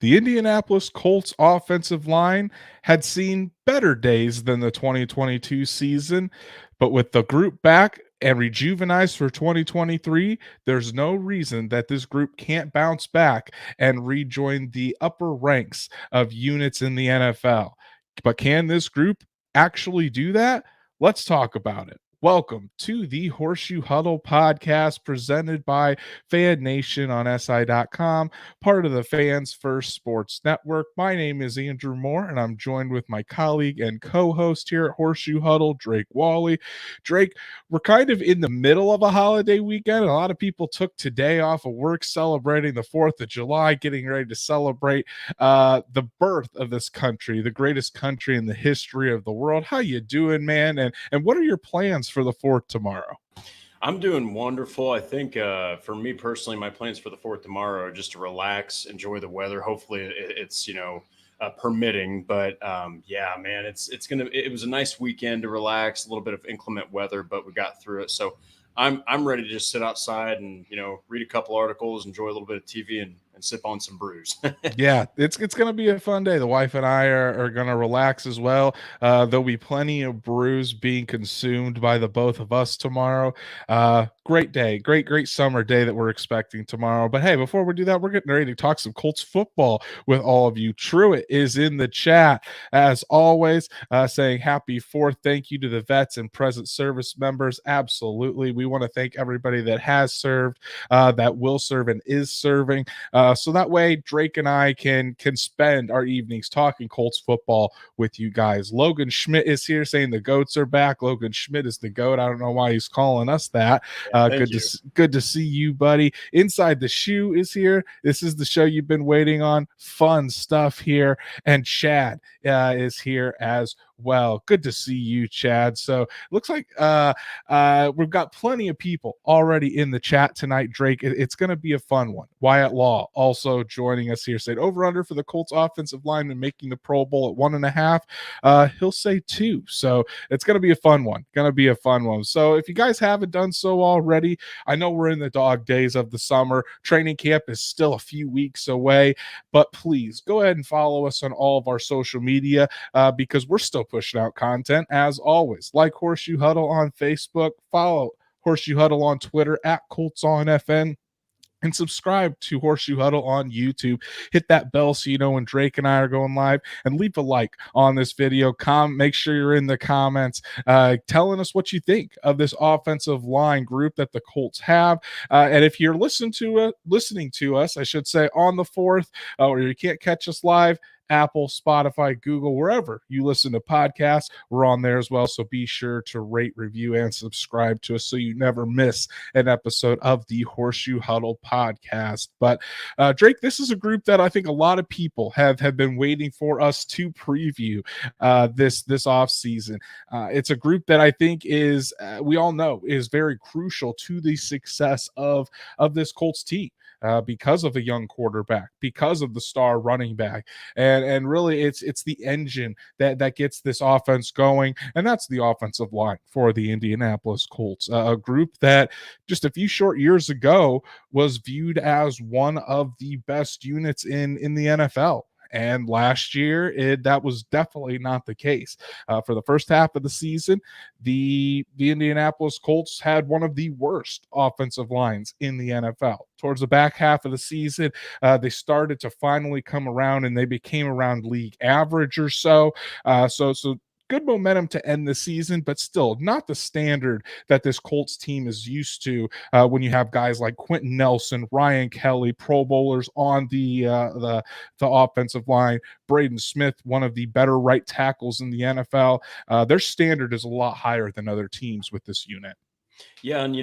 The Indianapolis Colts offensive line had seen better days than the 2022 season, but with the group back and rejuvenized for 2023, there's no reason that this group can't bounce back and rejoin the upper ranks of units in the NFL. But can this group actually do that? Let's talk about it. Welcome to the Horseshoe Huddle Podcast presented by Fan Nation on SI.com, part of the Fans First Sports Network. My name is Andrew Moore, and I'm joined with my colleague and co-host here at Horseshoe Huddle, Drake Wally. Drake, we're kind of in the middle of a holiday weekend, and a lot of people took today off of work celebrating the 4th of July, getting ready to celebrate the birth of this country, the greatest country in the history of the world. How you doing, man? And what are your plans for the 4th tomorrow? I'm doing wonderful. I think for me personally, my plans for the 4th tomorrow are just to relax, enjoy the weather. Hopefully it's permitting, but yeah, man, it was a nice weekend to relax, a little bit of inclement weather, but we got through it. So I'm ready to just sit outside and, read a couple articles, enjoy a little bit of TV and sip on some brews. Yeah, it's going to be a fun day. The wife and I are going to relax as well. There'll be plenty of brews being consumed by the both of us tomorrow. Great day, great summer day that we're expecting tomorrow. But hey, before we do that, we're getting ready to talk some Colts football with all of you. Truett is in the chat as always, saying happy 4th. Thank you to the vets and present service members. Absolutely, we want to thank everybody that has served, that will serve, and is serving. So that way Drake and I can spend our evenings talking Colts football with you guys. Logan Schmidt is here saying the goats are back. Logan Schmidt is the goat. I don't know why he's calling us that. Good to see you, buddy. Inside the Shoe is here. This is the show you've been waiting on. Fun stuff here. And Chad is here as well. Good to see you, Chad. So it looks like we've got plenty of people already in the chat tonight, Drake. It's going to be a fun one. Wyatt Law also joining us here. Said over under for the Colts offensive lineman making the Pro Bowl at 1.5. He'll say 2. So it's going to be a fun one. So if you guys haven't done so already, I know we're in the dog days of the summer. Training camp is still a few weeks away, but please go ahead and follow us on all of our social media because we're still pushing out content as always. Like Horseshoe Huddle on Facebook, follow Horseshoe Huddle on Twitter at Colts on FN, and subscribe to Horseshoe Huddle on YouTube. Hit that bell so you know when Drake and I are going live, and leave a like on this video. Make sure you're in the comments telling us what you think of this offensive line group that the Colts have. And if you're listening to us, I should say, on the 4th, or you can't catch us live, Apple, Spotify, Google, wherever you listen to podcasts, we're on there as well. So be sure to rate, review, and subscribe to us so you never miss an episode of the Horseshoe Huddle podcast. But Drake, this is a group that I think a lot of people have been waiting for us to preview this offseason. It's a group that I think is, we all know, is very crucial to the success of this Colts team. Because of a young quarterback, because of the star running back, and really it's the engine that gets this offense going, and that's the offensive line for the Indianapolis Colts, a group that just a few short years ago was viewed as one of the best units in the NFL. And last year, that was definitely not the case. For the first half of the season, the Indianapolis Colts had one of the worst offensive lines in the NFL. Towards the back half of the season, they started to finally come around, and they became around league average or so. So good momentum to end the season, but still not the standard that this Colts team is used to when you have guys like Quentin Nelson, Ryan Kelly, Pro Bowlers on the offensive line, Braden Smith, one of the better right tackles in the NFL. Their standard is a lot higher than other teams with this unit. Yeah, and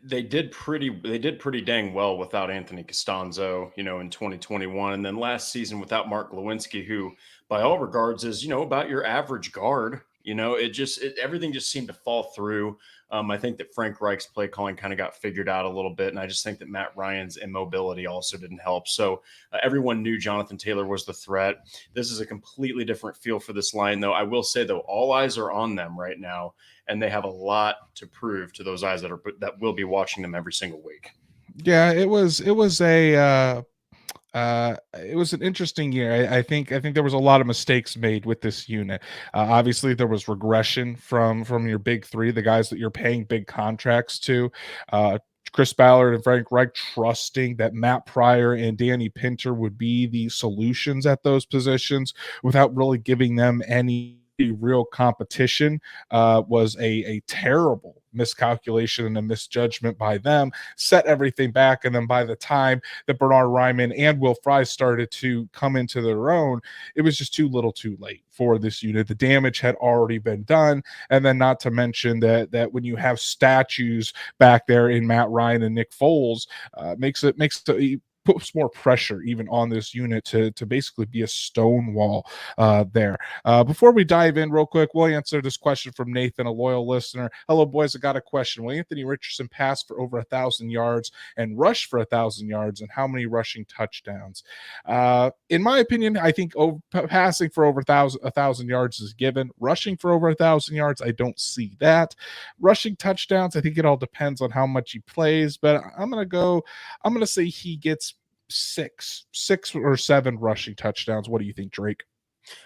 they did pretty dang well without Anthony Costanzo, in 2021, and then last season without Mark Lewinsky, who by all regards is about your average guard. Everything just seemed to fall through. I think that Frank Reich's play calling kind of got figured out a little bit, and I just think that Matt Ryan's immobility also didn't help. So everyone knew Jonathan Taylor was the threat. This is a completely different feel for this line, though. I will say, though, all eyes are on them right now, and they have a lot to prove to those eyes that will be watching them every single week. Yeah, it was It was an interesting year. I think there was a lot of mistakes made with this unit. Obviously, there was regression from your big three, the guys that you're paying big contracts to. Uh, Chris Ballard and Frank Reich trusting that Matt Pryor and Danny Pinter would be the solutions at those positions without really giving them any real competition was a terrible miscalculation and a misjudgment by them, set everything back. And then by the time that Bernard Ryman and Will Fry started to come into their own, it was just too little too late for this unit. The damage had already been done. And then not to mention that when you have statues back there in Matt Ryan and Nick Foles, makes it puts more pressure even on this unit to basically be a stone wall there. Before we dive in real quick, we'll answer this question from Nathan, a loyal listener. Hello, boys. I got a question. Will Anthony Richardson pass for over 1,000 yards and rush for 1,000 yards, and how many rushing touchdowns? In my opinion, I think passing for over 1,000 yards is given. Rushing for over 1,000 yards, I don't see that. Rushing touchdowns, I think it all depends on how much he plays, but I'm gonna say he gets six or seven rushing touchdowns. What do you think, Drake?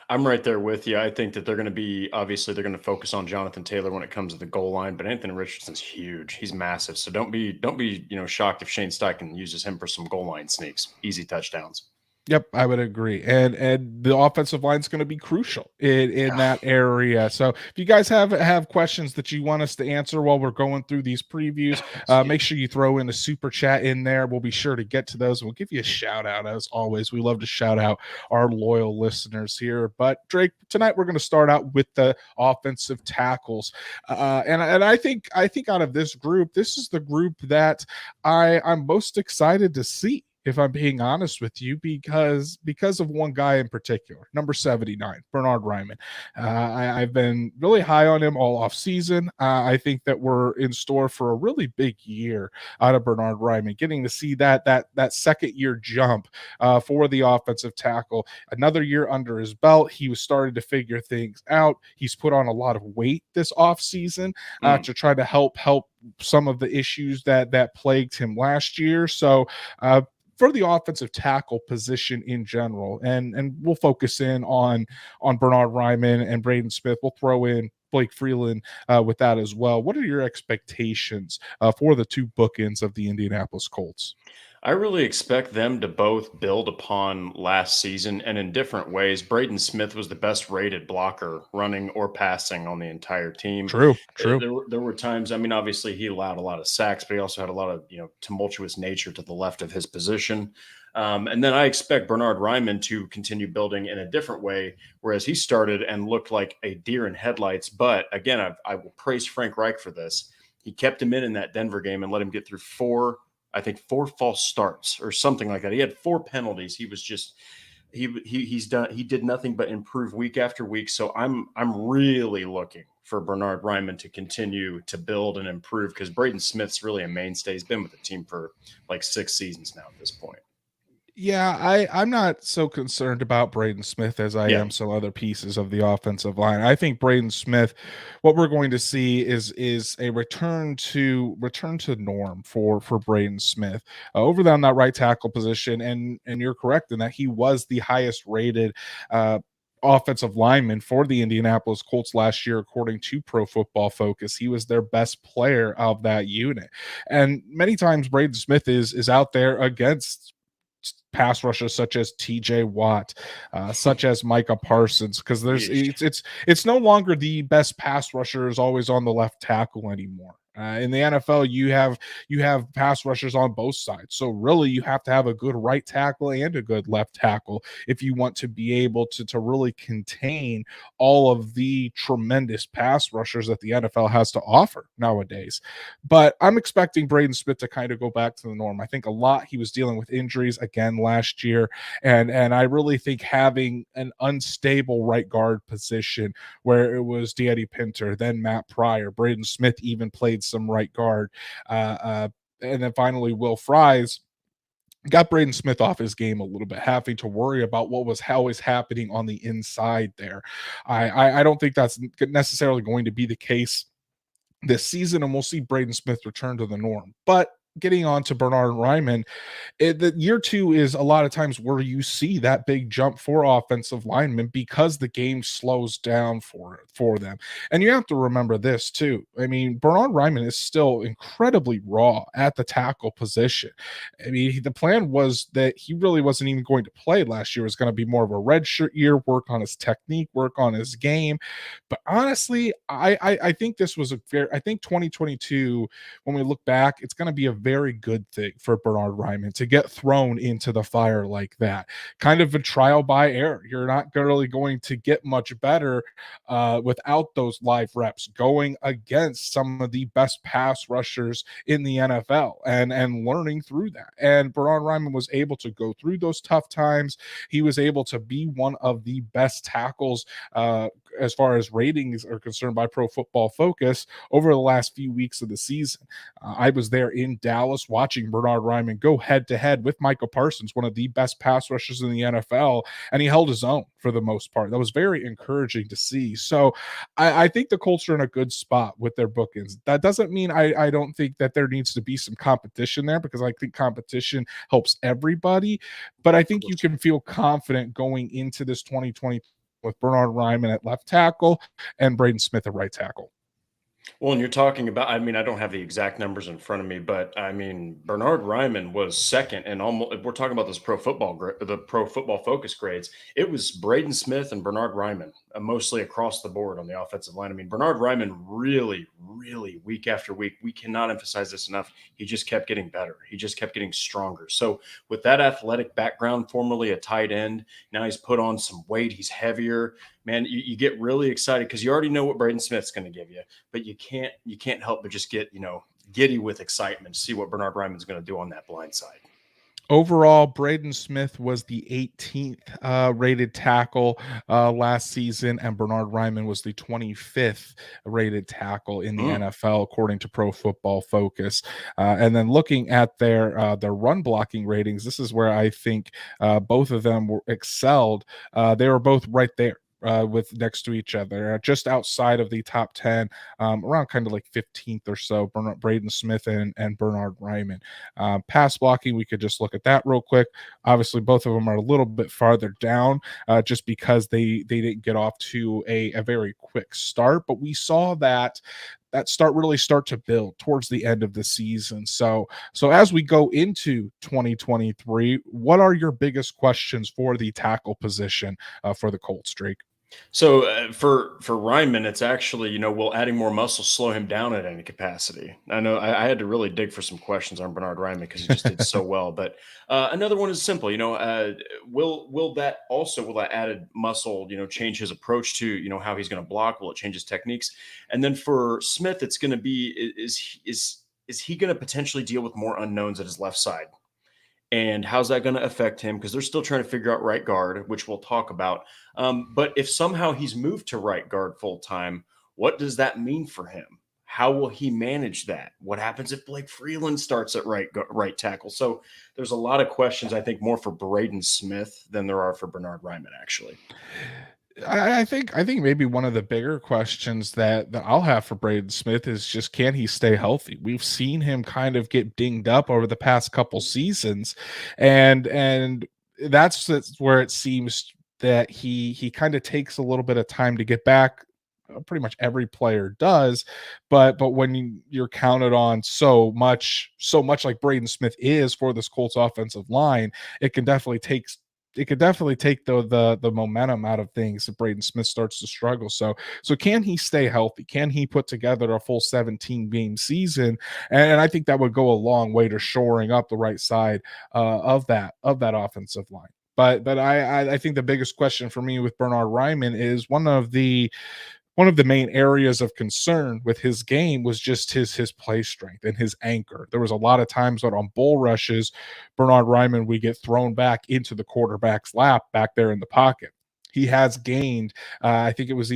I'm right there with you. I think that they're going to be obviously they're going to focus on Jonathan Taylor when it comes to the goal line, but Anthony Richardson's huge. He's massive. So don't be shocked if Shane Steichen uses him for some goal line sneaks, easy touchdowns. Yep, I would agree. And the offensive line is going to be crucial in Yeah. that area. So if you guys have questions that you want us to answer while we're going through these previews, make sure you throw in a super chat in there. We'll be sure to get to those. We'll give you a shout out as always. We love to shout out our loyal listeners here. But Drake, tonight we're going to start out with the offensive tackles, and I think out of this group, this is the group that I'm most excited to see, if I'm being honest with you, because of one guy in particular, number 79, Bernard Ryman. I've been really high on him all off season. I think that we're in store for a really big year out of Bernard Ryman, getting to see that second year jump for the offensive tackle. Another year under his belt, he was starting to figure things out. He's put on a lot of weight this off season to try to help some of the issues that plagued him last year. So for the offensive tackle position in general, and we'll focus in on Bernard Ryman and Braden Smith. We'll throw in Blake Freeland with that as well. What are your expectations for the two bookends of the Indianapolis Colts? I really expect them to both build upon last season and in different ways. Braden Smith was the best rated blocker, running or passing, on the entire team. True, true. There were times, I mean, obviously he allowed a lot of sacks, but he also had a lot of, tumultuous nature to the left of his position. And then I expect Bernard Ryman to continue building in a different way, whereas he started and looked like a deer in headlights. But again, I will praise Frank Reich for this. He kept him in that Denver game and let him get through four false starts or something like that. He had four penalties. He was just he did nothing but improve week after week. So I'm really looking for Bernard Ryman to continue to build and improve, because Braden Smith's really a mainstay. He's been with the team for like 6 seasons now at this point. Yeah, I'm not so concerned about Braden Smith as I am some other pieces of the offensive line. I think Braden Smith, what we're going to see is a return to norm for Braden Smith over on that right tackle position. And you're correct in that he was the highest rated offensive lineman for the Indianapolis Colts last year, according to Pro Football Focus. He was their best player of that unit, and many times Braden Smith is out there against pass rushers such as TJ Watt, such as Micah Parsons, because it's no longer the best pass rusher is always on the left tackle anymore. In the NFL, you have pass rushers on both sides. So really, you have to have a good right tackle and a good left tackle if you want to be able to really contain all of the tremendous pass rushers that the NFL has to offer nowadays. But I'm expecting Braden Smith to kind of go back to the norm. I think a lot he was dealing with injuries again last year, and I really think having an unstable right guard position where it was Danny Pinter, then Matt Pryor, Braden Smith even played some right guard, and then finally Will Fries got Braden Smith off his game a little bit, having to worry about what was always happening on the inside there. I don't think that's necessarily going to be the case this season, and we'll see Braden Smith return to the norm. But getting on to Bernard Ryman, the year two is a lot of times where you see that big jump for offensive linemen because the game slows down for them. And you have to remember this too. I mean, Bernard Ryman is still incredibly raw at the tackle position. I mean, the plan was that he really wasn't even going to play last year. It was going to be more of a redshirt year, work on his technique, work on his game. But honestly, I think this was a very, I think 2022, when we look back, it's going to be a very good thing for Bernard Ryman to get thrown into the fire like that. Kind of a trial by error. You're not really going to get much better without those live reps going against some of the best pass rushers in the NFL and learning through that. And Bernard Ryman was able to go through those tough times. He was able to be one of the best tackles as far as ratings are concerned by Pro Football Focus over the last few weeks of the season. I was there in Dallas watching Bernard Ryman go head to head with Michael Parsons, one of the best pass rushers in the NFL, and he held his own for the most part. That was very encouraging to see. So I think the Colts are in a good spot with their bookends. That doesn't mean I don't think that there needs to be some competition there, because I think competition helps everybody. But I think you can feel confident going into this 2020 with Bernard Ryman at left tackle and Braden Smith at right tackle. Well, and you're talking about, I mean, I don't have the exact numbers in front of me, but I mean, Bernard Ryman was second, and almost, if we're talking about this the Pro Football Focus grades, it was Braden Smith and Bernard Ryman, mostly across the board on the offensive line. I mean, Bernard Ryman really, really, week after week, we cannot emphasize this enough. He just kept getting better. He just kept getting stronger. So with that athletic background, formerly a tight end, now he's put on some weight. He's heavier. Man, you get really excited because you already know what Braden Smith's going to give you, but you can't help but just get, giddy with excitement to see what Bernard Ryman's going to do on that blind side. Overall, Braden Smith was the 18th rated tackle last season, and Bernard Ryman was the 25th rated tackle in the NFL, according to Pro Football Focus. And then looking at their run blocking ratings, this is where I think both of them were excelled. They were both right there. With next to each other, just outside of the top 10, around kind of like 15th or so, Braden Smith and Bernard Ryman. Pass blocking, we could just look at that real quick. Obviously, both of them are a little bit farther down just because they didn't get off to a very quick start, but we saw that start to build towards the end of the season. So as we go into 2023, what are your biggest questions for the tackle position for the Colts, Drake? So for Ryman, it's actually, will adding more muscle slow him down at any capacity? I know I had to really dig for some questions on Bernard Ryman because he just did so well. But another one is simple. Will that added muscle, change his approach to, how he's going to block? Will it change his techniques? And then for Smith, it's going to be is he going to potentially deal with more unknowns at his left side? And how's that going to affect him? Because they're still trying to figure out right guard, which we'll talk about. But if somehow he's moved to right guard full time, what does that mean for him? How will he manage that? What happens if Blake Freeland starts at right tackle? So there's a lot of questions, I think, more for Braden Smith than there are for Bernard Ryman, actually. I think maybe one of the bigger questions that I'll have for Braden Smith is just, can he stay healthy? We've seen him kind of get dinged up over the past couple seasons, and that's where it seems that he kind of takes a little bit of time to get back. Pretty much every player does, but when you're counted on so much like Braden Smith is for this Colts offensive line, it could definitely take the momentum out of things if Braden Smith starts to struggle. So can he stay healthy? Can he put together a full 17 game season? And I think that would go a long way to shoring up the right side of that offensive line. But I think the biggest question for me with Bernard Ryman is one of the main areas of concern with his game was just his play strength and his anchor. There was a lot of times that on bull rushes, Bernard Ryman would get thrown back into the quarterback's lap back there in the pocket. He has gained, I think it was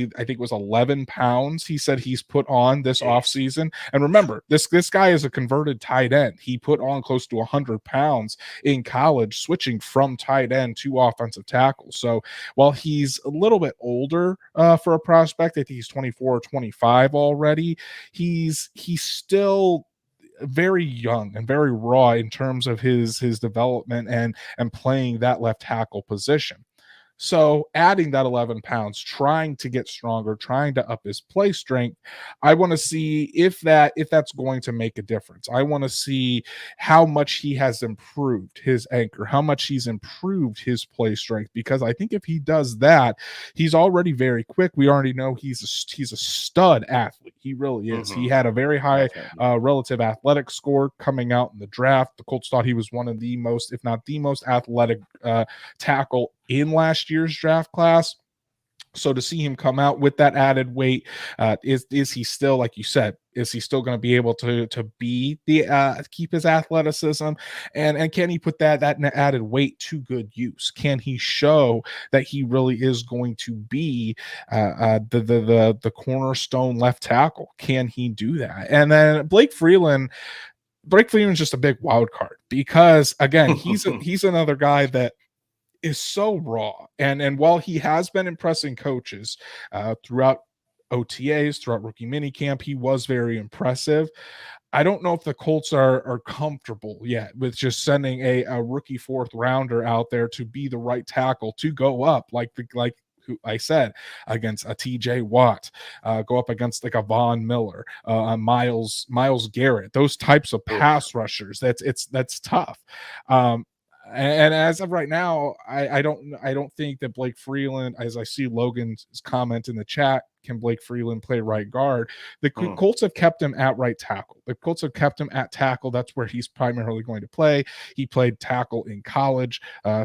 11 pounds. He said he's put on this offseason. And remember, this guy is a converted tight end. He put on close to 100 pounds in college, switching from tight end to offensive tackle. So while he's a little bit older for a prospect, I think he's 24 or 25 already, he's still very young and very raw in terms of his development and playing that left tackle position. So adding that 11 pounds, trying to get stronger, trying to up his play strength, I want to see if that's going to make a difference. I want to see how much he has improved his anchor, how much he's improved his play strength. Because I think if he does that, he's already very quick. We already know he's a stud athlete. He really is. He had a very high relative athletic score coming out in the draft. The Colts thought he was one of the most, if not the most athletic tackle in last year's draft class. So to see him come out with that added weight, is he still, like you said, is he still going to be able to be the keep his athleticism, and can he put that added weight to good use? Can he show that he really is going to be the cornerstone left tackle? Can he do that? And then Blake Freeland's just a big wild card, because again, he's another guy that is so raw. And while he has been impressing coaches throughout OTAs, throughout rookie minicamp, he was very impressive. I don't know if the Colts are comfortable yet with just sending a rookie fourth rounder out there to be the right tackle to go up like who I said, against a TJ Watt, go up against like a Von Miller, Miles Garrett, those types of pass rushers. That's tough. And as of right now, I don't think that Blake Freeland, as I see Logan's comment in the chat, can Blake Freeland play right guard? The Colts have kept him at right tackle. The Colts have kept him at tackle. That's where he's primarily going to play. He played tackle in college,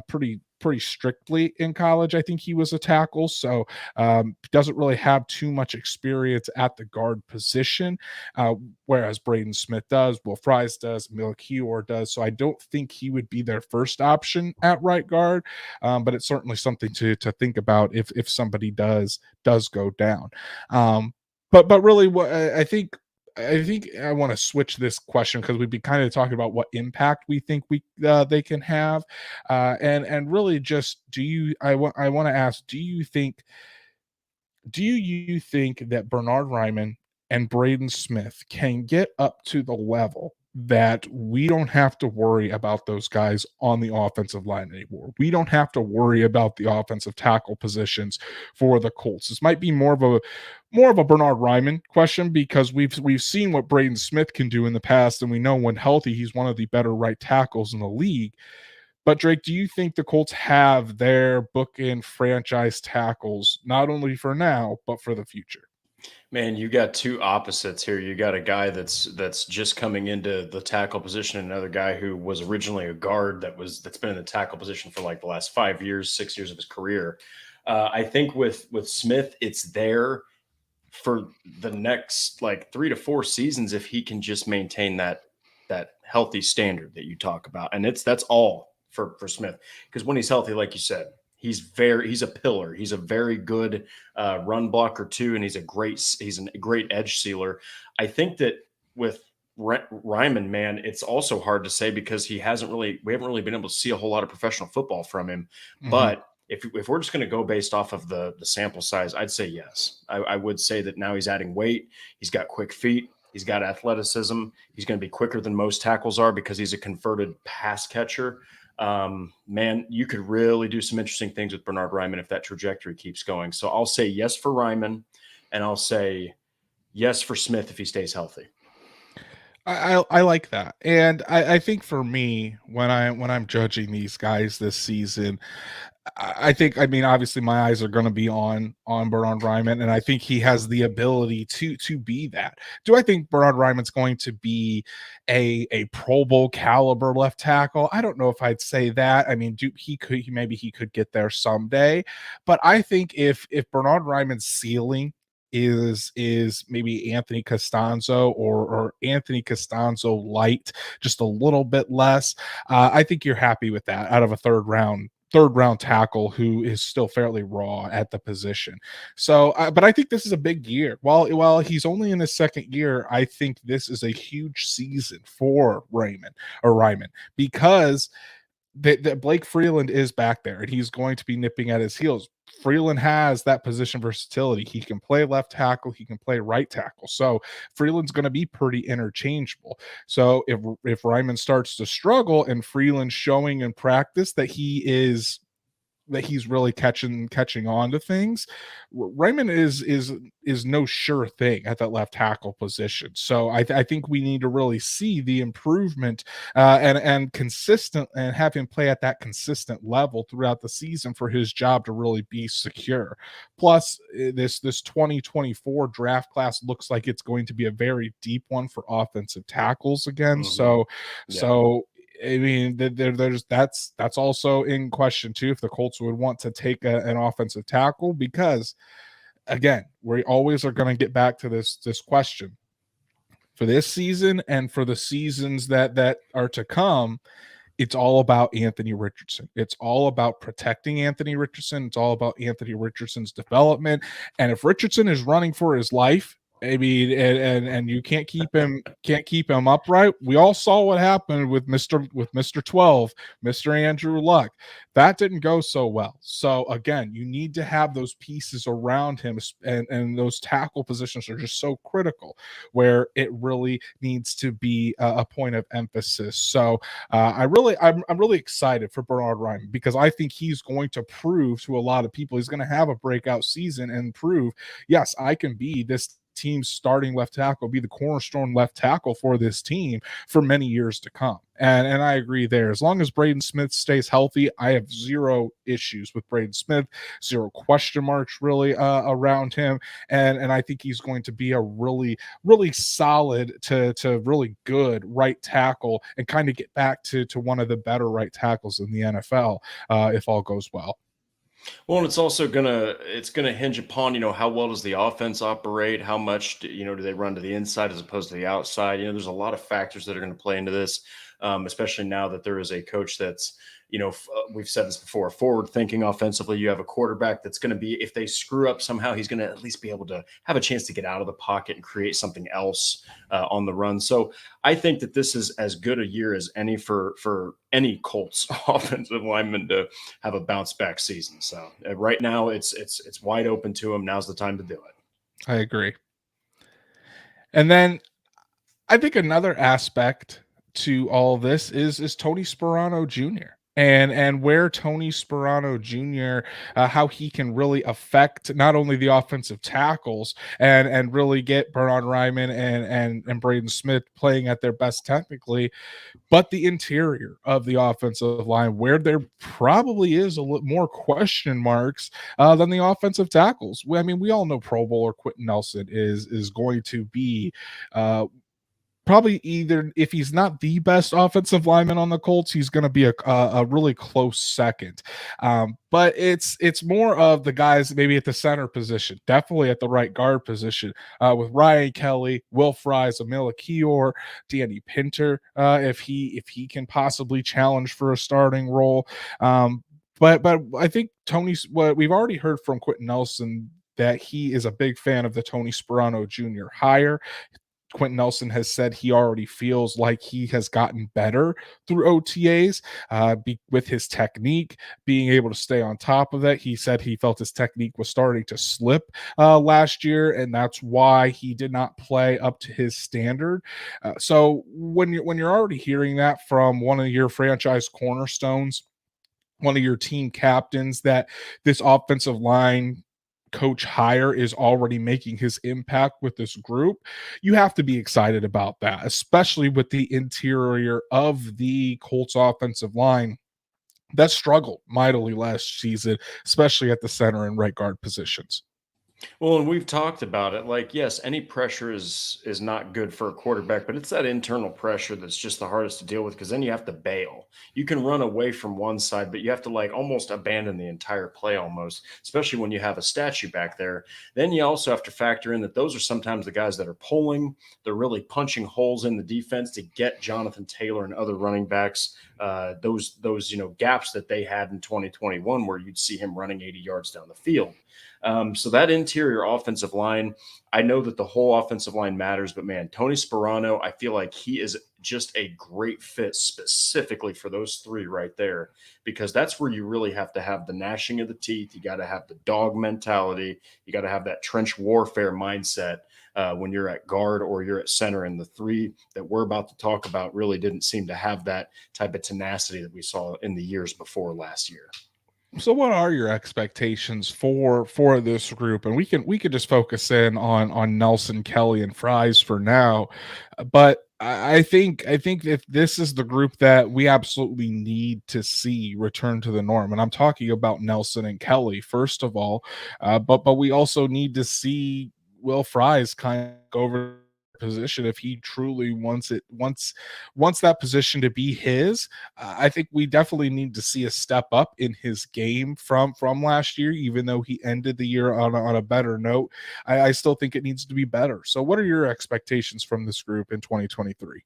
pretty strictly in college. I think he was a tackle, so doesn't really have too much experience at the guard position, whereas Braden Smith does, Will Fries does, Melchior does. So I don't think he would be their first option at right guard, but it's certainly something to think about if somebody does go down. But really, what I think I want to switch this question, because we've been kind of talking about what impact we think they can have, and really just I want to ask, do you think that Bernhard Raimann and Braden Smith can get up to the level that we don't have to worry about those guys on the offensive line anymore? We don't have to worry about the offensive tackle positions for the Colts. This might be more of a Bernhard Raimann question, because we've seen what Braden Smith can do in the past, and we know when healthy, he's one of the better right tackles in the league. But Drake, do you think the Colts have their bookend franchise tackles, not only for now, but for the future? Man, you got two opposites here. You got a guy that's just coming into the tackle position, and another guy who was originally a guard that's been in the tackle position for like the last 5 years, 6 years of his career. I think with Smith, it's there for the next like 3 to 4 seasons if he can just maintain that healthy standard that you talk about, and that's all for Smith, because when he's healthy, like you said, he's a pillar. He's a very good run blocker too, and he's a great edge sealer. I think that with Raimann, man, it's also hard to say, because we haven't really been able to see a whole lot of professional football from him. Mm-hmm. But if we're just going to go based off of the sample size, I'd say yes. I would say that now he's adding weight. He's got quick feet. He's got athleticism. He's going to be quicker than most tackles are, because he's a converted pass catcher. Man, you could really do some interesting things with Bernhard Raimann if that trajectory keeps going. So I'll say yes for Raimann, and I'll say yes for Smith if he stays healthy. I like that. And I think for me, when I'm judging these guys this season, I mean, obviously my eyes are going to be on Bernhard Raimann, and I think he has the ability to be that. Do I think Bernhard Raimann's going to be a Pro Bowl caliber left tackle? I don't know if I'd say that. I mean, maybe he could get there someday, but I think if Bernhard Raimann's ceiling is maybe Anthony Costanzo or Anthony Costanzo light, just a little bit less, I think you're happy with that out of a third round tackle who is still fairly raw at the position. So, but I think this is a big year. While he's only in his second year, I think this is a huge season for Raimann, because that Blake Freeland is back there and he's going to be nipping at his heels. Freeland has that position versatility. He can play left tackle, he can play right tackle. So Freeland's going to be pretty interchangeable. So if Ryman starts to struggle and Freeland's showing in practice that he's really catching on to things. Raymond is no sure thing at that left tackle position. So I think we need to really see the improvement and consistent and have him play at that consistent level throughout the season for his job to really be secure. Plus, this 2024 draft class looks like it's going to be a very deep one for offensive tackles again. Mm-hmm. So I mean, that's also in question too. If the Colts would want to take an offensive tackle, because again, we always are going to get back to this question for this season and for the seasons that are to come. It's all about Anthony Richardson. It's all about protecting Anthony Richardson. It's all about Anthony Richardson's development. And if Richardson is running for his life, I mean, and you can't keep him upright. We all saw what happened with Mr. 12, Mr. Andrew Luck. That didn't go so well. So again, you need to have those pieces around him, and those tackle positions are just so critical, where it really needs to be a point of emphasis. So I'm really excited for Bernhard Raimann, because I think he's going to prove to a lot of people he's going to have a breakout season and prove, yes, I can be this team's starting left tackle, be the cornerstone left tackle for this team for many years to come. And I agree there. As long as Braden Smith stays healthy, I have zero issues with Braden Smith, zero question marks really around him. And I think he's going to be a really, really solid to really good right tackle and kind of get back to one of the better right tackles in the NFL if all goes well. Well, and it's gonna hinge upon, how well does the offense operate? How much do they run to the inside as opposed to the outside? There's a lot of factors that are going to play into this, especially now that there is a coach that's, we've said this before, forward thinking offensively. You have a quarterback that's going to be, if they screw up somehow, he's going to at least be able to have a chance to get out of the pocket and create something else on the run. So I think that this is as good a year as any for any Colts offensive lineman to have a bounce back season. So right now it's wide open to him. Now's the time to do it. I agree. And then I think another aspect to all of this is Tony Sperano Jr. and where Tony Sperano Jr. How he can really affect not only the offensive tackles and really get Bernhard Raimann and Braden Smith playing at their best technically, but the interior of the offensive line, where there probably is a little more question marks than the offensive tackles. I mean, we all know Pro Bowler Quentin Nelson is going to be probably, either if he's not the best offensive lineman on the Colts, he's going to be a really close second. But it's more of the guys maybe at the center position, definitely at the right guard position, with Ryan Kelly, Will Fries, Amila Kior, Danny Pinter, if he can possibly challenge for a starting role. But I think what we've already heard from Quentin Nelson, that he is a big fan of the Tony Sperano Jr. hire. Quentin Nelson has said he already feels like he has gotten better through OTAs with his technique, being able to stay on top of it. He said he felt his technique was starting to slip last year, and that's why he did not play up to his standard. So when you're already hearing that from one of your franchise cornerstones, one of your team captains, that this offensive line coach hire is already making his impact with this group, you have to be excited about that, especially with the interior of the Colts offensive line that struggled mightily last season, especially at the center and right guard positions. Well, and we've talked about it. Like, yes, any pressure is not good for a quarterback, but it's that internal pressure that's just the hardest to deal with, because then you have to bail. You can run away from one side, but you have to like almost abandon the entire play almost, especially when you have a statue back there. Then you also have to factor in that those are sometimes the guys that are pulling, they're really punching holes in the defense to get Jonathan Taylor and other running backs those gaps that they had in 2021, where you'd see him running 80 yards down the field. So that interior offensive line, I know that the whole offensive line matters, but man, Tony Sperano, I feel like he is just a great fit specifically for those three right there, because that's where you really have to have the gnashing of the teeth. You got to have the dog mentality. You got to have that trench warfare mindset when you're at guard or you're at center. And the three that we're about to talk about really didn't seem to have that type of tenacity that we saw in the years before last year. So what are your expectations for this group? And we could just focus in on Nelson, Kelly, and Fries for now. But I think if this is the group that we absolutely need to see return to the norm, and I'm talking about Nelson and Kelly first of all, but we also need to see Will Fries kind of go over position if he truly wants that position to be his. I think we definitely need to see a step up in his game from last year, even though he ended the year on a better note. I still think it needs to be better. So what are your expectations from this group in 2023?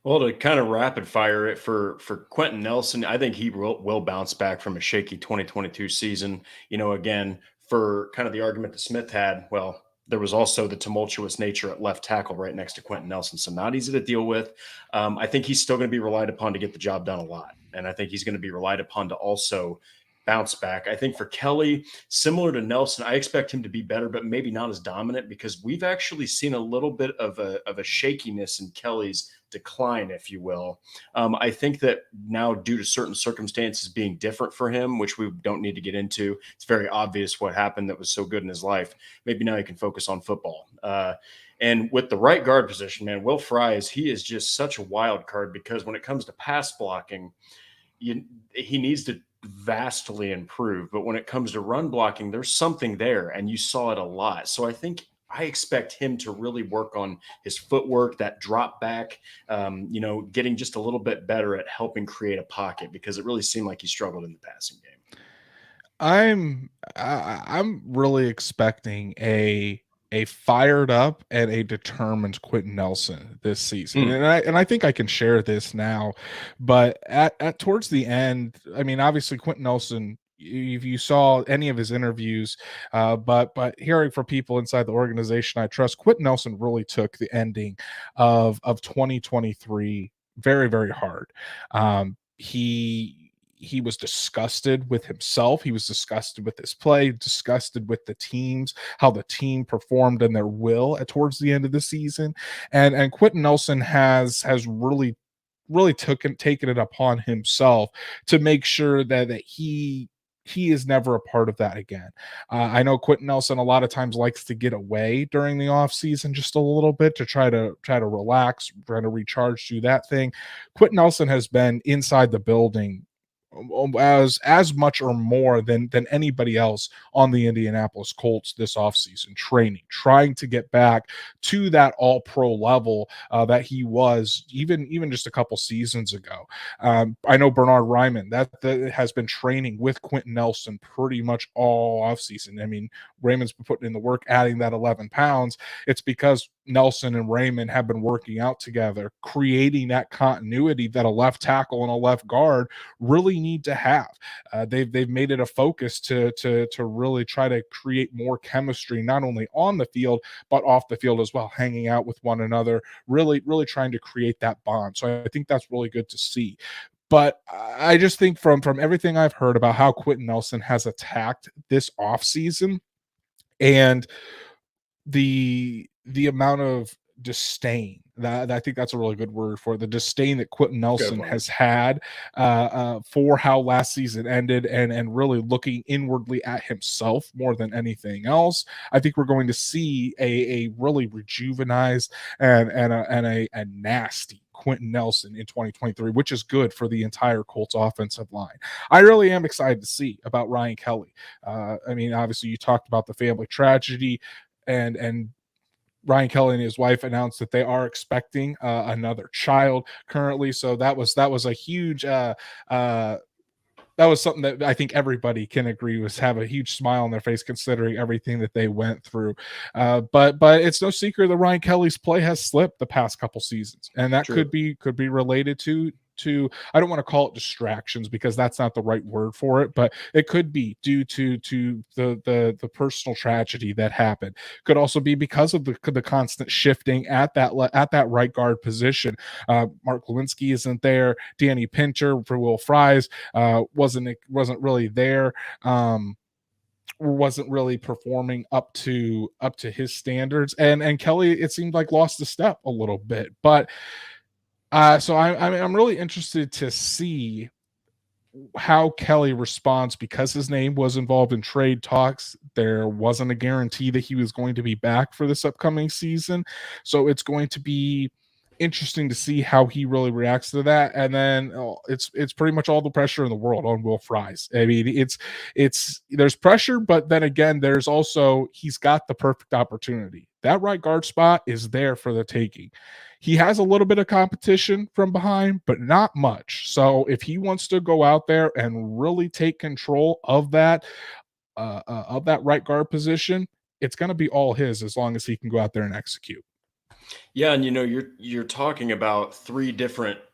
Well, to kind of rapid fire it for Quentin Nelson, I think he will bounce back from a shaky 2022 season. Again, for kind of the argument that Smith had, well, there was also the tumultuous nature at left tackle right next to Quentin Nelson, so not easy to deal with. I think he's still going to be relied upon to get the job done a lot, and I think he's going to be relied upon to also bounce back. I think for Kelly, similar to Nelson, I expect him to be better, but maybe not as dominant, because we've actually seen a little bit of a shakiness in Kelly's decline, if you will. I think that now, due to certain circumstances being different for him, which we don't need to get into, it's very obvious what happened that was so good in his life. Maybe now he can focus on football. And with the right guard position, man, Will Fries, he is just such a wild card, because when it comes to pass blocking, he needs to vastly improve. But when it comes to run blocking, there's something there, and you saw it a lot. So I expect him to really work on his footwork, that drop back, getting just a little bit better at helping create a pocket, because it really seemed like he struggled in the passing game. I'm really expecting a fired up and a determined Quentin Nelson this season. Hmm. And I think I can share this now, but at towards the end, I mean, obviously Quentin Nelson, if you saw any of his interviews, but hearing from people inside the organization I trust, Quentin Nelson really took the ending of 2023 very, very hard. He was disgusted with himself. He was disgusted with his play, disgusted with the teams, how the team performed and their will at towards the end of the season. And Quentin Nelson has really taken it upon himself to make sure that he is never a part of that again. I know Quentin Nelson a lot of times likes to get away during the off season just a little bit to try to relax, try to recharge, do that thing. Quentin Nelson has been inside the building as much or more than anybody else on the Indianapolis Colts this offseason, training, trying to get back to that all pro level that he was even just a couple seasons ago. I know Bernard Ryman that has been training with Quentin Nelson pretty much all offseason. I mean, Raymond's been putting in the work, adding that 11 pounds. It's because Nelson and Raymond have been working out together, creating that continuity that a left tackle and a left guard really need to have. They've made it a focus to really try to create more chemistry, not only on the field but off the field as well, hanging out with one another, really trying to create that bond. So I think that's really good to see. But I just think from everything I've heard about how Quentin Nelson has attacked this offseason and the amount of disdain, that I think that's a really good word for the disdain that Quentin Good Nelson one. has had for how last season ended, and really looking inwardly at himself more than anything else. I think we're going to see a really rejuvenized and a nasty Quentin Nelson in 2023, which is good for the entire Colts offensive line. I really am excited to see about Ryan Kelly. I mean, obviously, you talked about the family tragedy, and Ryan Kelly and his wife announced that they are expecting another child currently. So that was a huge that was something that I think everybody can agree was have a huge smile on their face considering everything that they went through. But it's no secret that Ryan Kelly's play has slipped the past couple seasons, and that True. could be related to, I don't want to call it distractions because that's not the right word for it, but it could be due to the personal tragedy that happened. Could also be because of the constant shifting at that right guard position. Mark Lewinsky isn't there. Danny Pinter for Will Fries wasn't really there. Wasn't really performing up to his standards, and Kelly, it seemed like, lost a step a little bit. But so I'm really interested to see how Kelly responds, because his name was involved in trade talks. There wasn't a guarantee that he was going to be back for this upcoming season. So it's going to be interesting to see how he really reacts to that. And then it's pretty much all the pressure in the world on Will Fries. I mean, it's there's pressure, but then again, there's also, he's got the perfect opportunity. That right guard spot is there for the taking. He has a little bit of competition from behind, but not much. So if he wants to go out there and really take control of that right guard position, it's going to be all his, as long as he can go out there and execute. Yeah, and you're talking about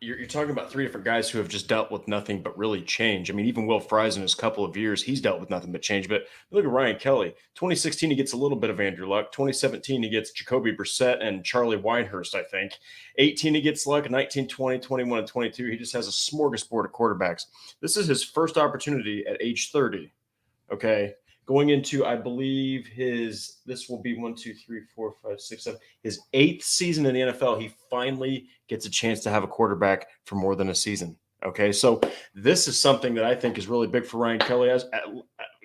you're talking about three different guys who have just dealt with nothing but really change. I mean, even Will Fries in his couple of years, he's dealt with nothing but change. But look at Ryan Kelly. 2016, he gets a little bit of Andrew Luck. 2017, he gets Jacoby Brissett and Charlie Winehurst, I think. 18, he gets Luck. 19, 20, 21, and 22, he just has a smorgasbord of quarterbacks. This is his first opportunity at age 30. Okay. Going into, I believe, this will be 1, 2, 3, 4, 5, 6, 7, his 8th season in the NFL. He finally gets a chance to have a quarterback for more than a season. Okay. So this is something that I think is really big for Ryan Kelly. As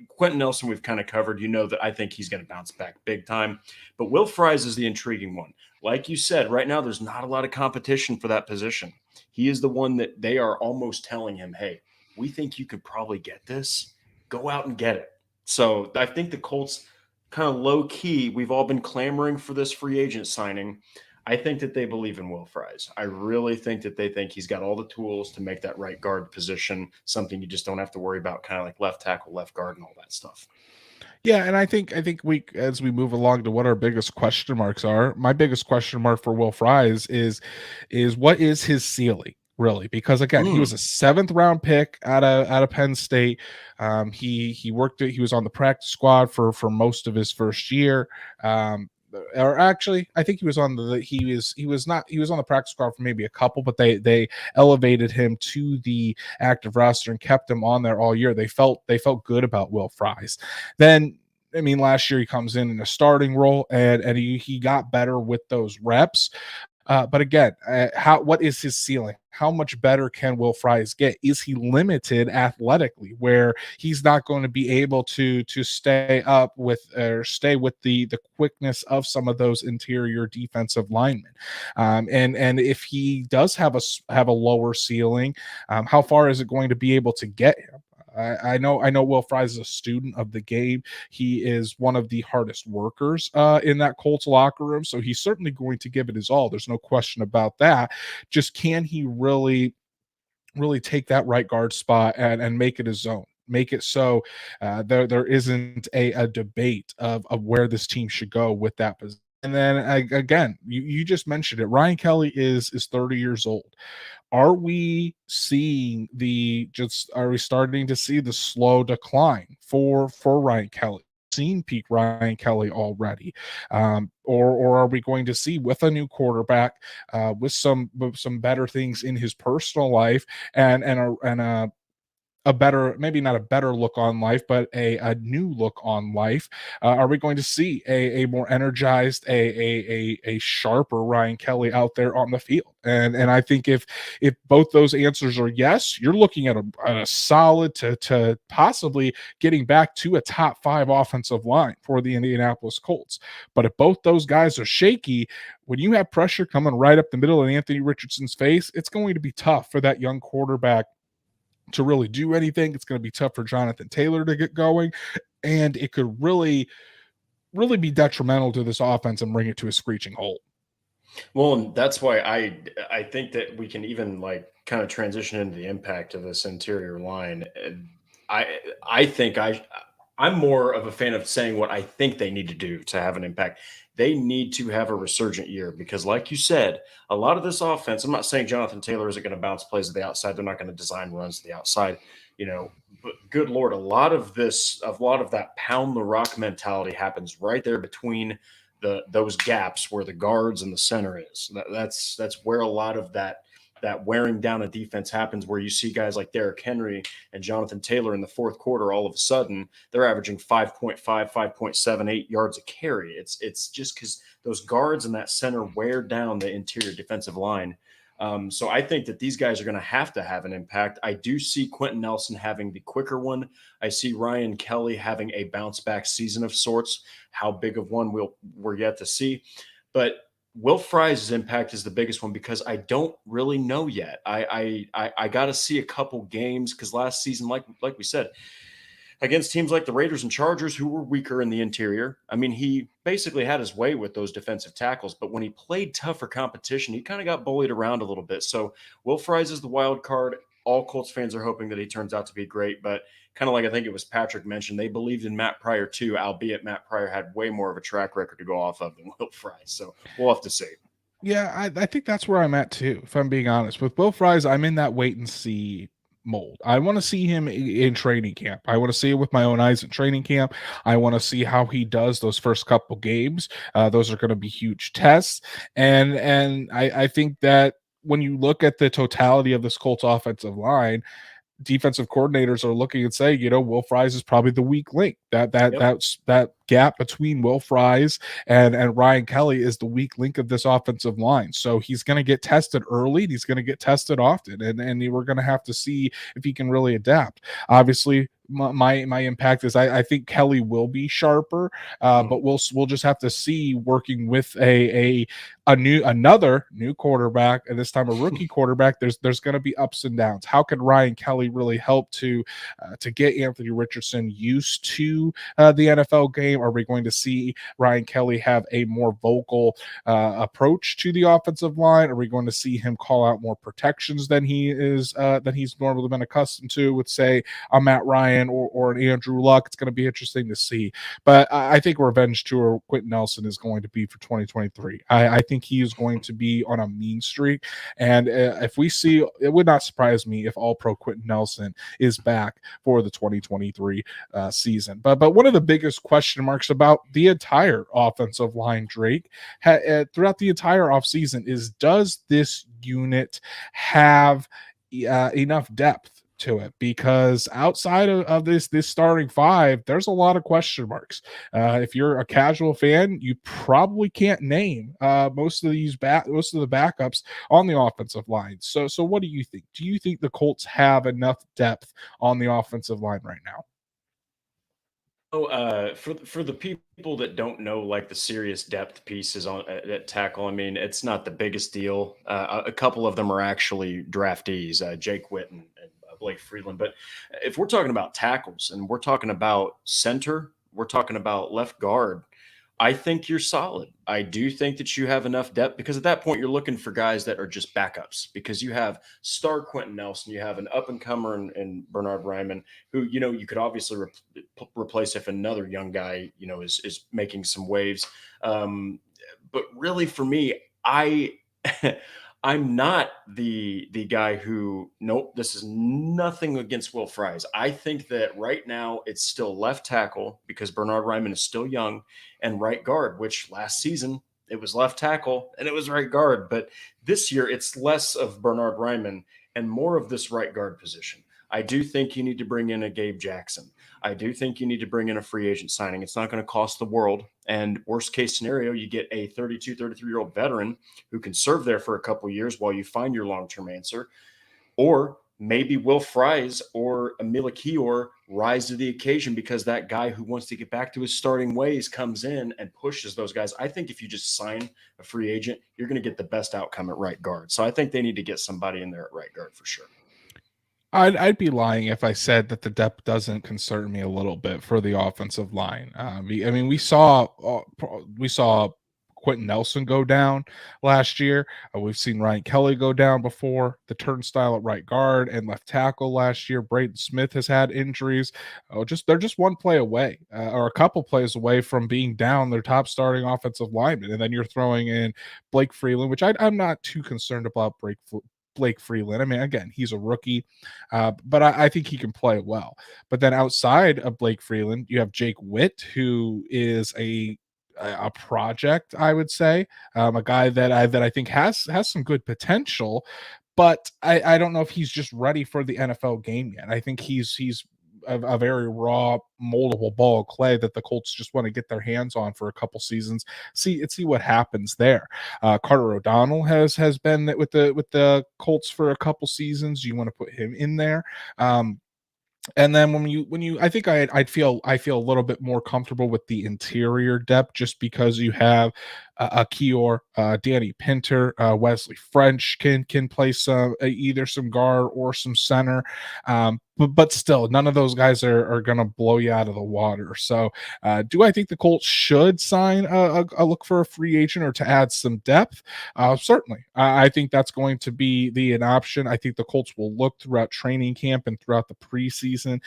Quentin Nelson, we've kind of covered, that I think he's going to bounce back big time. But Will Fries is the intriguing one. Like you said, right now, there's not a lot of competition for that position. He is the one that they are almost telling him, hey, we think you could probably get this. Go out and get it. So I think the Colts, kind of low key, we've all been clamoring for this free agent signing. I think that they believe in Will Fries. I really think that they think he's got all the tools to make that right guard position something you just don't have to worry about, kind of like left tackle, left guard, and all that stuff. Yeah, and I think we, as we move along to what our biggest question marks are, my biggest question mark for Will Fries is what is his ceiling, really? Because again, he was a 7th round pick out of Penn State. He worked it. He was on the practice squad for most of his first year. Or actually, I think he was on the practice squad for maybe a couple, but they elevated him to the active roster and kept him on there all year. They felt good about Will Fries. Then, I mean, last year he comes in a starting role, and he got better with those reps. But again, what is his ceiling? How much better can Will Fries get? Is he limited athletically, where he's not going to be able to stay up with, or stay with the quickness of some of those interior defensive linemen? And if he does have a lower ceiling, how far is it going to be able to get him? I know Will Fries is a student of the game. He is one of the hardest workers in that Colts locker room, so he's certainly going to give it his all. There's no question about that. Just, can he really take that right guard spot and make it his own? Make it so there isn't a debate of where this team should go with that position. And then again, you just mentioned it. Ryan Kelly is 30 years old. Are we starting to see the slow decline for Ryan Kelly? Seen peak Ryan Kelly already, or are we going to see, with a new quarterback, with some better things in his personal life, and a better, maybe not a better look on life, but a new look on life? Are we going to see a more energized, a sharper Ryan Kelly out there on the field? And I think if both those answers are yes, you're looking at a solid to possibly getting back to a top 5 offensive line for the Indianapolis Colts. But if both those guys are shaky, when you have pressure coming right up the middle of Anthony Richardson's face, it's going to be tough for that young quarterback to really do anything. It's going to be tough for Jonathan Taylor to get going, and it could really be detrimental to this offense and bring it to a screeching halt. Well, and that's why I think that we can even kind of transition into the impact of this interior line. I think I'm more of a fan of saying what I think they need to do to have an impact. They need to have a resurgent year because, like you said, a lot of this offense, I'm not saying Jonathan Taylor isn't going to bounce plays to the outside. They're not going to design runs to the outside, you know, but good Lord, a lot of that pound the rock mentality happens right there between those gaps where the guards and the center is. That's where a lot of that wearing down a defense happens, where you see guys like Derrick Henry and Jonathan Taylor in the fourth quarter, all of a sudden they're averaging 5.5, 5.78 yards a carry. It's just because those guards and that center wear down the interior defensive line. So I think that these guys are going to have an impact. I do see Quentin Nelson having the quicker one. I see Ryan Kelly having a bounce back season of sorts. How big of one we're yet to see, but Will Fries' impact is the biggest one because I don't really know yet. I got to see a couple games because last season, like we said, against teams like the Raiders and Chargers, who were weaker in the interior, I mean, he basically had his way with those defensive tackles. But when he played tougher competition, he kind of got bullied around a little bit. So Will Fries is the wild card. All Colts fans are hoping that he turns out to be great, but kind of like I think it was Patrick mentioned, they believed in Matt Pryor too, albeit Matt Pryor had way more of a track record to go off of than Will Fries. So we'll have to see. Yeah, I think that's where I'm at too, if I'm being honest. With Will Fries, I'm in that wait and see mold. I want to see him in training camp. I want to see it with my own eyes in training camp. I want to see how he does those first couple games. Those are going to be huge tests. And I think that when you look at the totality of this Colts offensive line, defensive coordinators are looking and say, Will Fries is probably the weak link. Yep. That gap between Will Fries and Ryan Kelly is the weak link of this offensive line. So he's going to get tested early. He's going to get tested often, and we're going to have to see if he can really adapt. Obviously, my impact is I think Kelly will be sharper, but we'll just have to see working with another new quarterback, and this time a rookie quarterback. There's going to be ups and downs. How can Ryan Kelly really help to get Anthony Richardson used to the NFL game? Are we going to see Ryan Kelly have a more vocal approach to the offensive line? Are we going to see him call out more protections than he's normally been accustomed to with, say, a Matt Ryan or an Andrew Luck? It's going to be interesting to see. But I think revenge tour Quentin Nelson is going to be for 2023. I think he is going to be on a mean streak. And if we see, it would not surprise me if All-Pro Quentin Nelson is back for the 2023 season. But one of the biggest question marks about the entire offensive line, Drake, throughout the entire offseason is, does this unit have enough depth to it? Because outside of this starting five, there's a lot of question marks. If you're a casual fan, you probably can't name most of the backups on the offensive line. So what do you think? Do you think the Colts have enough depth on the offensive line right now? For the people that don't know, like the serious depth pieces on at tackle, I mean, it's not the biggest deal. A couple of them are actually draftees, Jake Witten and Blake Freeland. But if we're talking about tackles and we're talking about center, we're talking about left guard, I think you're solid. I do think that you have enough depth because at that point you're looking for guys that are just backups because you have star Quentin Nelson, you have an up and comer in Bernard Ryman, who you could obviously replace if another young guy is making some waves. But really, for me, I I'm not the guy who, nope, this is nothing against Will Fries. I think that right now it's still left tackle because Bernard Ryman is still young, and right guard, which last season it was left tackle and it was right guard. But this year it's less of Bernard Ryman and more of this right guard position. I do think you need to bring in a Gabe Jackson. I do think you need to bring in a free agent signing. It's not going to cost the world. And worst case scenario, you get a 32, 33-year-old veteran who can serve there for a couple years while you find your long-term answer. Or maybe Will Fries or Amila Kior rise to the occasion because that guy who wants to get back to his starting ways comes in and pushes those guys. I think if you just sign a free agent, you're going to get the best outcome at right guard. So I think they need to get somebody in there at right guard for sure. I'd be lying if I said that the depth doesn't concern me a little bit for the offensive line. I mean, we saw Quentin Nelson go down last year. We've seen Ryan Kelly go down before, the turnstile at right guard and left tackle last year. Braden Smith has had injuries. They're just one play away, or a couple plays away from being down their top starting offensive lineman, and then you're throwing in Blake Freeland, which I'm not too concerned about. Blake Freeland. I mean, again, he's a rookie, but I think he can play well. But then outside of Blake Freeland, you have Jake Witt, who is a project, I would say, a guy that I think has some good potential, but I don't know if he's just ready for the NFL game yet. I think he's a very raw, moldable ball of clay that the Colts just want to get their hands on for a couple seasons, see what happens there. Carter O'Donnell has been with the Colts for a couple seasons. You want to put him in there. And then when you I think I feel a little bit more comfortable with the interior depth, just because you have a Kior, Danny Pinter, Wesley French can play some either some guard or some center, but still none of those guys are going to blow you out of the water. So do I think the Colts should sign a look for a free agent or to add some depth? Certainly, I think that's going to be an option. I think the Colts will look throughout training camp and throughout the preseason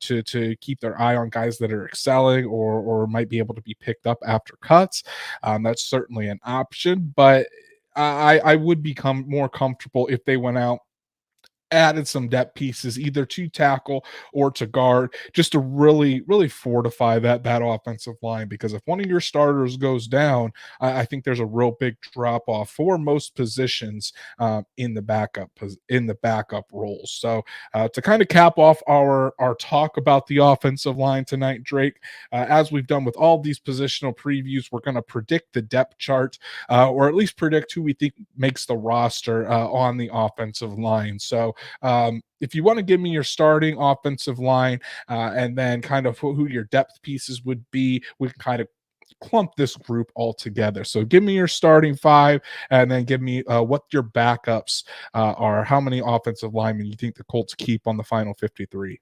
to keep their eye on guys that are excelling or might be able to be picked up after cuts. That's certainly an option, but I would become more comfortable if they went out, added some depth pieces either to tackle or to guard, just to really fortify that offensive line. Because if one of your starters goes down, I think there's a real big drop off for most positions in the backup roles. So to kind of cap off our talk about the offensive line tonight, Drake, as we've done with all these positional previews, we're going to predict the depth chart, or at least predict who we think makes the roster on the offensive line. So if you want to give me your starting offensive line, and then kind of who your depth pieces would be, we can kind of clump this group all together. So give me your starting five, and then give me what your backups are. How many offensive linemen you think the Colts keep on the final 53?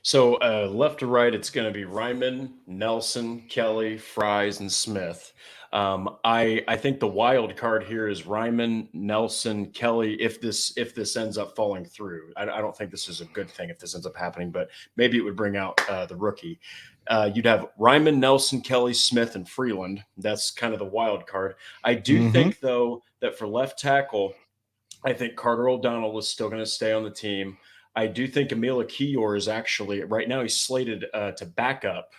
So left to right, it's going to be Ryman, Nelson, Kelly, Fries, and Smith. I think the wild card here is Ryman, Nelson, Kelly. If this ends up falling through, I don't think this is a good thing if this ends up happening, but maybe it would bring out the rookie. You'd have Ryman, Nelson, Kelly, Smith, and Freeland. That's kind of the wild card. I do think though that for left tackle, I think Carter O'Donnell is still going to stay on the team. I do think Emil Kior is actually right now he's slated to back up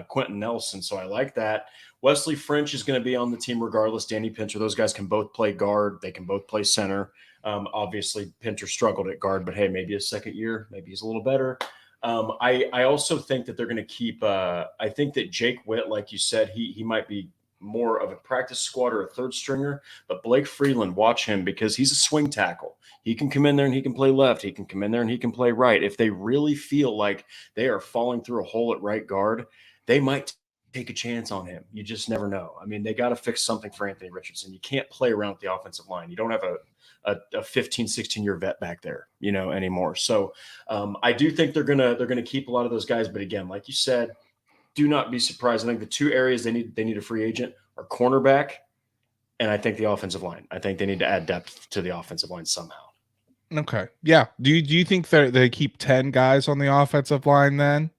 Quentin Nelson, so I like that. Wesley French is going to be on the team regardless. Danny Pinter, those guys can both play guard. They can both play center. Obviously, Pinter struggled at guard, but hey, maybe his second year, maybe he's a little better. I also think that they're going to keep. I think that Jake Witt, like you said, he might be more of a practice squad or a third stringer, but Blake Freeland, watch him because he's a swing tackle. He can come in there and he can play left. He can come in there and he can play right. If they really feel like they are falling through a hole at right guard, they might take a chance on him. You just never know. I mean, they got to fix something for Anthony Richardson. You can't play around with the offensive line. You don't have a 15, 16-year vet back there, anymore. So I do think they're gonna keep a lot of those guys. But again, like you said, do not be surprised. I think the two areas they need a free agent are cornerback, and I think the offensive line. I think they need to add depth to the offensive line somehow. Okay. Yeah. Do you think they keep 10 guys on the offensive line then?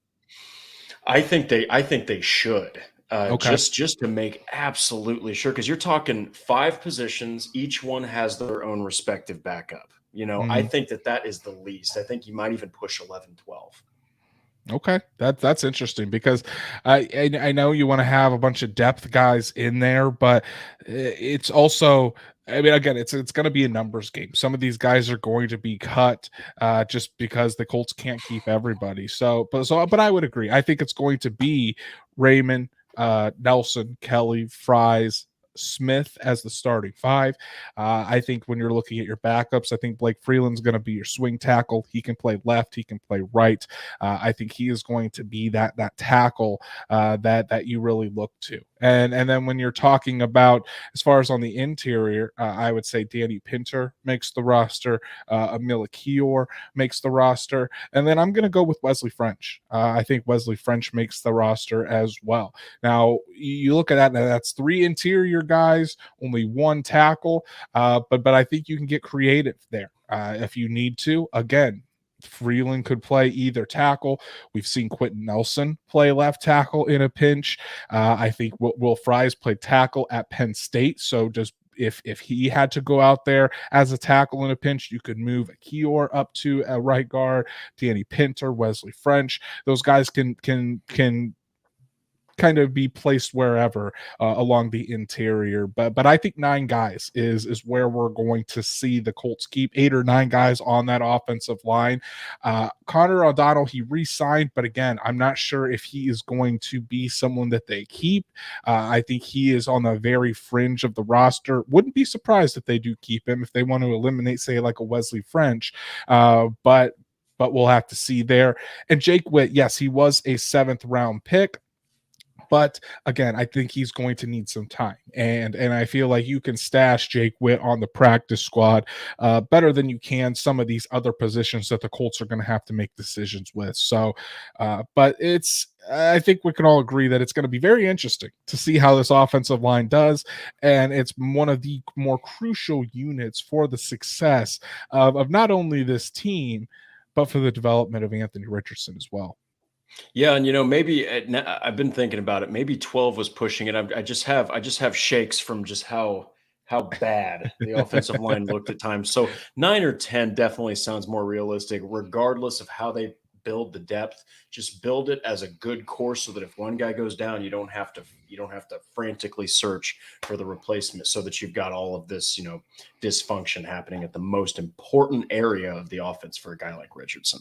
I think they should. Okay. Just to make absolutely sure, because you're talking 5 positions, each one has their own respective backup. I think that is the least. I think you might even push 11, 12. Okay, that's interesting, because I know you want to have a bunch of depth guys in there, but it's also, I mean, again, it's going to be a numbers game. Some of these guys are going to be cut just because the Colts can't keep everybody. But I would agree. I think it's going to be Raymond, Nelson, Kelly, Fries, Smith as the starting five. I think when you're looking at your backups, I think Blake Freeland's going to be your swing tackle. He can play left, he can play right. I think he is going to be that tackle that you really look to. And then when you're talking about as far as on the interior, I would say Danny Pinter makes the roster, Amila Kior makes the roster, and then I'm going to go with Wesley French. I think Wesley French makes the roster as well. Now you look at that, and that's three interior guys, only one tackle, but I think you can get creative there if you need to. Again, Freeland could play either tackle. We've seen Quentin Nelson play left tackle in a pinch. I think Will Fries played tackle at Penn State. So just if he had to go out there as a tackle in a pinch, you could move a Kior up to a right guard, Danny Pinter, Wesley French. Those guys can kind of be placed wherever along the interior. But I think 9 guys is where we're going to see the Colts keep 8 or 9 guys on that offensive line. Connor O'Donnell, he re-signed, but again, I'm not sure if he is going to be someone that they keep. I think he is on the very fringe of the roster. Wouldn't be surprised if they do keep him, if they want to eliminate, say, like a Wesley French. But we'll have to see there. And Jake Witt, yes, he was a 7th round pick. But again, I think he's going to need some time. And I feel like you can stash Jake Witt on the practice squad better than you can some of these other positions that the Colts are going to have to make decisions with. So, but I think we can all agree that it's going to be very interesting to see how this offensive line does. And it's one of the more crucial units for the success of not only this team, but for the development of Anthony Richardson as well. Yeah, and maybe I've been thinking about it. Maybe 12 was pushing it. I just have shakes from just how bad the offensive line looked at times. So 9 or 10 definitely sounds more realistic, regardless of how they build the depth. Just build it as a good course, so that if one guy goes down, you don't have to frantically search for the replacement, so that you've got all of this dysfunction happening at the most important area of the offense for a guy like Richardson.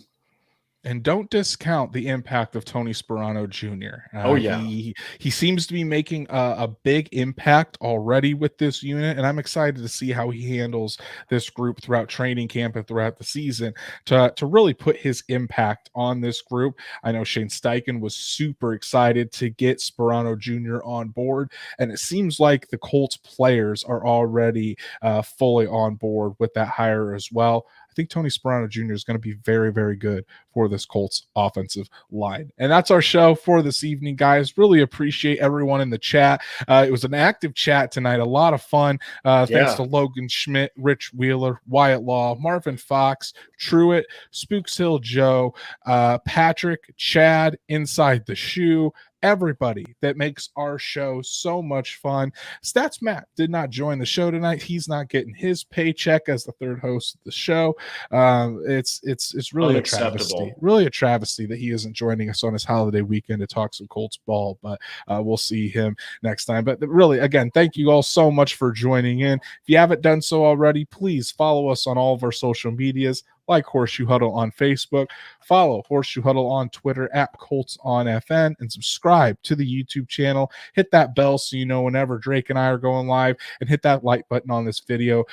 And don't discount the impact of Tony Sperano Jr. Oh yeah, he seems to be making a big impact already with this unit, and I'm excited to see how he handles this group throughout training camp and throughout the season to really put his impact on this group. I know Shane Steichen was super excited to get Sperano Jr. on board, and it seems like the Colts players are already fully on board with that hire as well. I think Tony Sperano Jr. is going to be very, very good for this Colts offensive line. And that's our show for this evening, guys. Really appreciate everyone in the chat. It was an active chat tonight, a lot of fun. Thanks to Logan Schmidt, Rich Wheeler, Wyatt Law, Marvin Fox, Truitt, Spooks Hill Joe, Patrick, Chad, Inside the Shoe, everybody that makes our show so much fun. Stats Matt did not join the show tonight. He's not getting his paycheck as the third host of the show. It's really a travesty. Really a travesty that he isn't joining us on his holiday weekend to talk some Colts ball, but we'll see him next time. But really, again, thank you all so much for joining in. If you haven't done so already, please follow us on all of our social medias. Like Horseshoe Huddle on Facebook, follow Horseshoe Huddle on Twitter at Colts on FN, and subscribe to the YouTube channel. Hit that bell so you know whenever Drake and I are going live, and hit that like button on this video.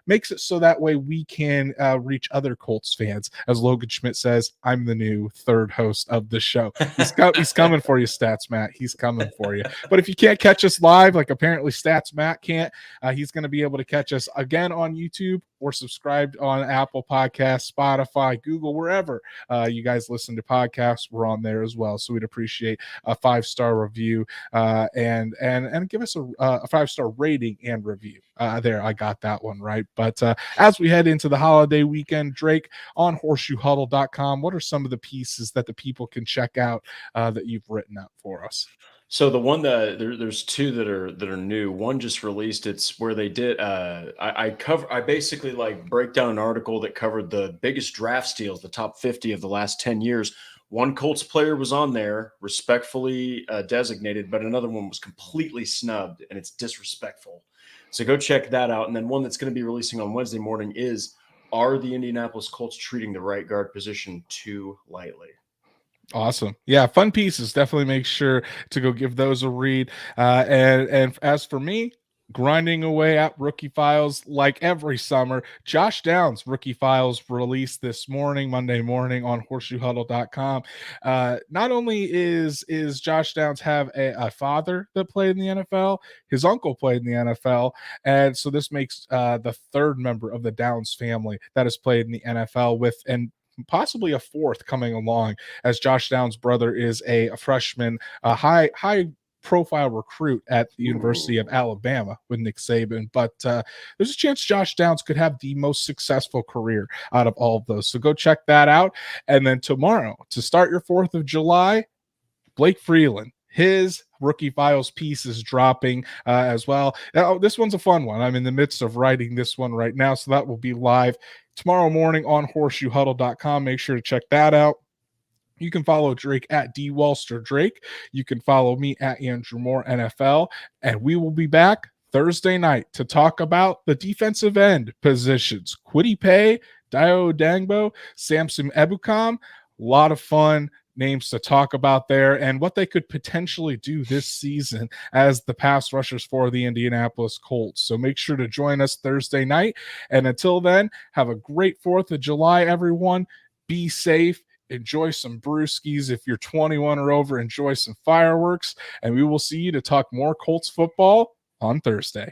Makes it so that way we can reach other Colts fans. As Logan Schmidt says, I'm the new third host of the show. He's coming for you, Stats Matt. He's coming for you. But if you can't catch us live, like apparently Stats Matt can't, he's going to be able to catch us again on YouTube, or subscribed on Apple Podcasts, Spotify, Google, wherever you guys listen to podcasts. We're on there as well. So we'd appreciate a 5-star review and give us a 5-star rating and review. There, I got that one right. But as we head into the holiday weekend, Drake, on horseshoehuddle.com, what are some of the pieces that the people can check out that you've written out for us? So the one that there's 2 that are new. One just released. It's where they did. I basically break down an article that covered the biggest draft steals, the top 50 of the last 10 years. One Colts player was on there, respectfully designated, but another one was completely snubbed, and it's disrespectful. So go check that out. And then one that's going to be releasing on Wednesday morning is: are the Indianapolis Colts treating the right guard position too lightly? Awesome. Yeah, fun pieces. Definitely make sure to go give those a read. And as for me, grinding away at rookie files like every summer. Josh Downs rookie files released this morning, Monday morning, on horseshoehuddle.com. Not only is Josh Downs have a father that played in the NFL, his uncle played in the NFL, and so this makes the third member of the Downs family that has played in the NFL, with and possibly a fourth coming along, as Josh Downs' brother is a freshman, a high profile recruit at the University of Alabama with Nick Saban. But there's a chance Josh Downs could have the most successful career out of all of those. So go check that out. And then tomorrow, to start your 4th of July, Blake Freeland, his rookie files piece is dropping as well. Now, this one's a fun one. I'm in the midst of writing this one right now, so that will be live tomorrow morning on horseshoehuddle.com. Make sure to check that out. You can follow Drake at DWalsterDrake. You can follow me at Andrew Moore NFL. And we will be back Thursday night to talk about the defensive end positions. Kwity Paye, Dio Dangbo, Samson Ebukam. A lot of fun names to talk about there, and what they could potentially do this season as the pass rushers for the Indianapolis Colts. So make sure to join us Thursday night. And until then, have a great 4th of July, everyone. Be safe. Enjoy some brewskis. If you're 21 or over, enjoy some fireworks. And we will see you to talk more Colts football on Thursday.